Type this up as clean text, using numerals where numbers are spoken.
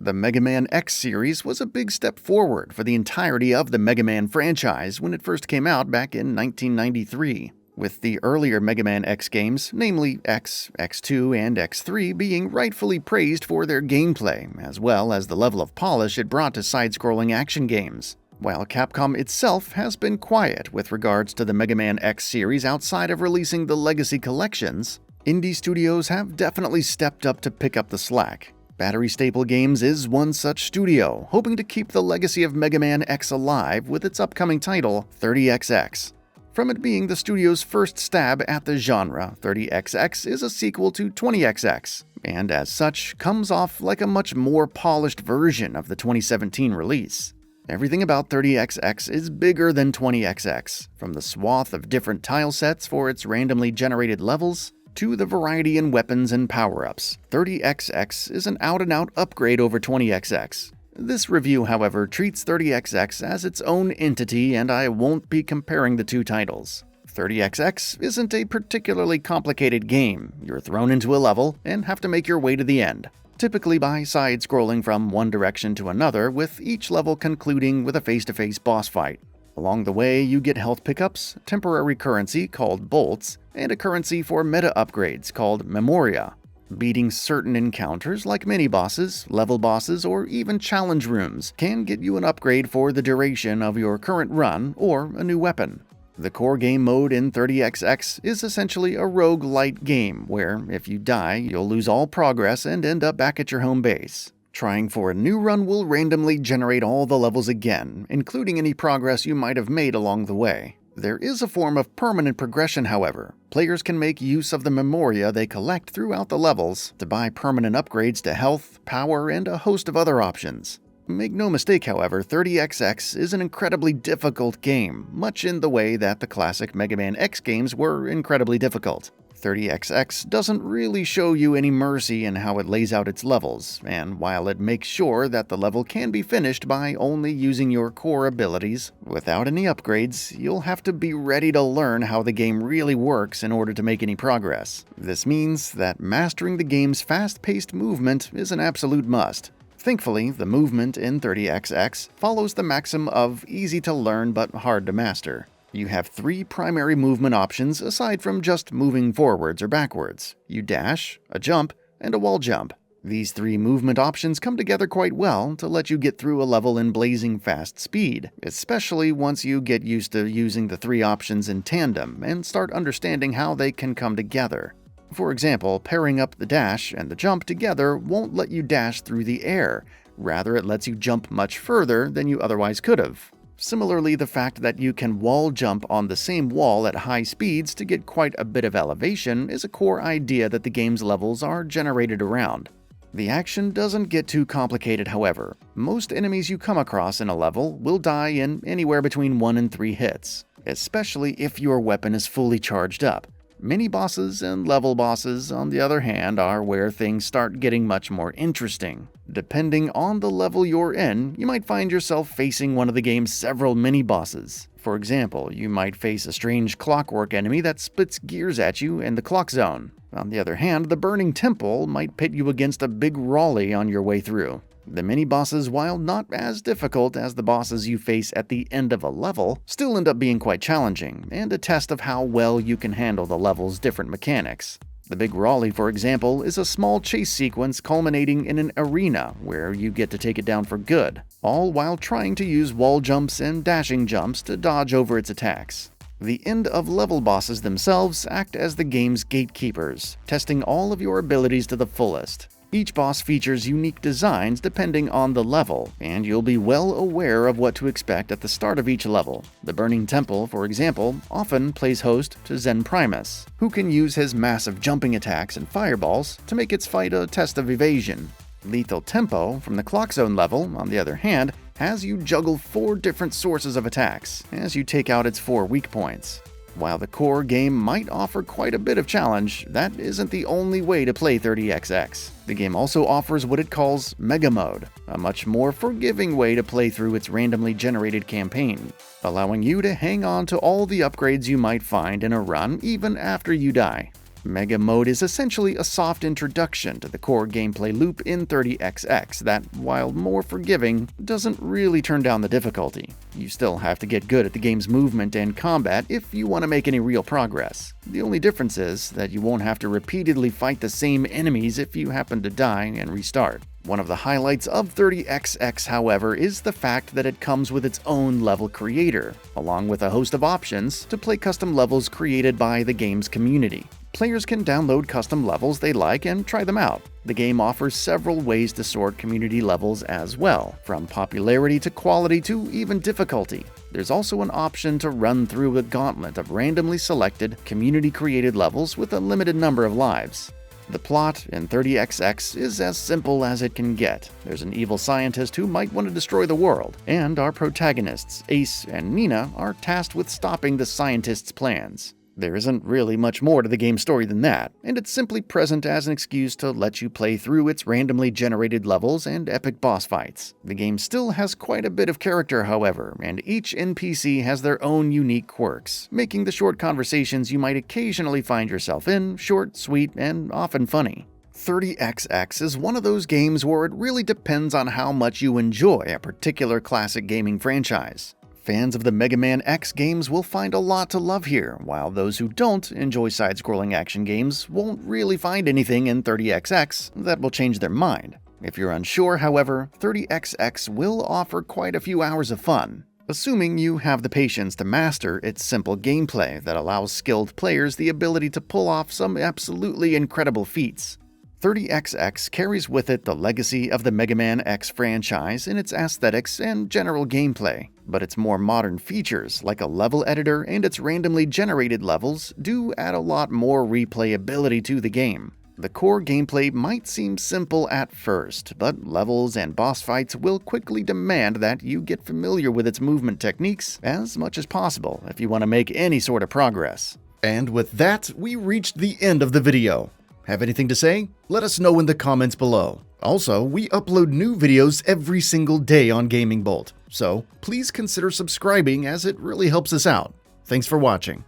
The Mega Man X series was a big step forward for the entirety of the Mega Man franchise when it first came out back in 1993, with the earlier Mega Man X games, namely X, X2, and X3, being rightfully praised for their gameplay, as well as the level of polish it brought to side-scrolling action games. While Capcom itself has been quiet with regards to the Mega Man X series outside of releasing the Legacy collections, indie studios have definitely stepped up to pick up the slack. Battery Staple Games is one such studio, hoping to keep the legacy of Mega Man X alive with its upcoming title, 30XX. From it being the studio's first stab at the genre, 30XX is a sequel to 20XX, and as such, comes off like a much more polished version of the 2017 release. Everything about 30XX is bigger than 20XX, from the swath of different tile sets for its randomly generated levels, to the variety in weapons and power-ups. 30XX is an out-and-out upgrade over 20XX. This review, however, treats 30XX as its own entity, and I won't be comparing the two titles. 30XX isn't a particularly complicated game. You're thrown into a level and have to make your way to the end, typically by side-scrolling from one direction to another, with each level concluding with a face-to-face boss fight. Along the way, you get health pickups, temporary currency called bolts, and a currency for meta upgrades called memoria. Beating certain encounters like mini-bosses, level bosses, or even challenge rooms can get you an upgrade for the duration of your current run or a new weapon. The core game mode in 30XX is essentially a roguelite game where, if you die, you'll lose all progress and end up back at your home base. Trying for a new run will randomly generate all the levels again, including any progress you might have made along the way. There is a form of permanent progression, however. Players can make use of the memoria they collect throughout the levels to buy permanent upgrades to health, power, and a host of other options. Make no mistake, however, 30XX is an incredibly difficult game, much in the way that the classic Mega Man X games were incredibly difficult. 30XX doesn't really show you any mercy in how it lays out its levels, and while it makes sure that the level can be finished by only using your core abilities, without any upgrades, you'll have to be ready to learn how the game really works in order to make any progress. This means that mastering the game's fast-paced movement is an absolute must. Thankfully, the movement in 30XX follows the maxim of easy to learn but hard to master. You have three primary movement options aside from just moving forwards or backwards. You dash, a jump, and a wall jump. These three movement options come together quite well to let you get through a level in blazing fast speed, especially once you get used to using the three options in tandem and start understanding how they can come together. For example, pairing up the dash and the jump together won't let you dash through the air. Rather, it lets you jump much further than you otherwise could have. Similarly, the fact that you can wall jump on the same wall at high speeds to get quite a bit of elevation is a core idea that the game's levels are generated around. The action doesn't get too complicated, however. Most enemies you come across in a level will die in anywhere between 1 and 3 hits, especially if your weapon is fully charged up. Mini-bosses and level bosses, on the other hand, are where things start getting much more interesting. Depending on the level you're in, you might find yourself facing one of the game's several mini-bosses. For example, you might face a strange clockwork enemy that spits gears at you in the clock zone. On the other hand, the Burning Temple might pit you against a big Raleigh on your way through. The mini-bosses, while not as difficult as the bosses you face at the end of a level, still end up being quite challenging, and a test of how well you can handle the level's different mechanics. The Big Raleigh, for example, is a small chase sequence culminating in an arena where you get to take it down for good, all while trying to use wall jumps and dashing jumps to dodge over its attacks. The end-of-level bosses themselves act as the game's gatekeepers, testing all of your abilities to the fullest. Each boss features unique designs depending on the level, and you'll be well aware of what to expect at the start of each level. The Burning Temple, for example, often plays host to Zen Primus, who can use his massive jumping attacks and fireballs to make its fight a test of evasion. Lethal Tempo, from the Clock Zone level, on the other hand, has you juggle 4 different sources of attacks as you take out its 4 weak points. While the core game might offer quite a bit of challenge, that isn't the only way to play 30XX. The game also offers what it calls Mega Mode, a much more forgiving way to play through its randomly generated campaign, allowing you to hang on to all the upgrades you might find in a run even after you die. Mega Mode is essentially a soft introduction to the core gameplay loop in 30XX that, while more forgiving, doesn't really turn down the difficulty. You still have to get good at the game's movement and combat if you want to make any real progress. The only difference is that you won't have to repeatedly fight the same enemies if you happen to die and restart. One of the highlights of 30XX, however, is the fact that it comes with its own level creator, along with a host of options to play custom levels created by the game's community. Players can download custom levels they like and try them out. The game offers several ways to sort community levels as well, from popularity to quality to even difficulty. There's also an option to run through a gauntlet of randomly selected, community-created levels with a limited number of lives. The plot in 30XX is as simple as it can get. There's an evil scientist who might want to destroy the world, and our protagonists, Ace and Nina, are tasked with stopping the scientist's plans. There isn't really much more to the game's story than that, and it's simply present as an excuse to let you play through its randomly generated levels and epic boss fights. The game still has quite a bit of character, however, and each NPC has their own unique quirks, making the short conversations you might occasionally find yourself in short, sweet, and often funny. 30XX is one of those games where it really depends on how much you enjoy a particular classic gaming franchise. Fans of the Mega Man X games will find a lot to love here, while those who don't enjoy side-scrolling action games won't really find anything in 30XX that will change their mind. If you're unsure, however, 30XX will offer quite a few hours of fun, assuming you have the patience to master its simple gameplay that allows skilled players the ability to pull off some absolutely incredible feats. 30XX carries with it the legacy of the Mega Man X franchise in its aesthetics and general gameplay, but its more modern features, like a level editor and its randomly generated levels, do add a lot more replayability to the game. The core gameplay might seem simple at first, but levels and boss fights will quickly demand that you get familiar with its movement techniques as much as possible if you want to make any sort of progress. And with that, we reached the end of the video. Have anything to say? Let us know in the comments below. Also, we upload new videos every single day on GamingBolt, so please consider subscribing as it really helps us out. Thanks for watching.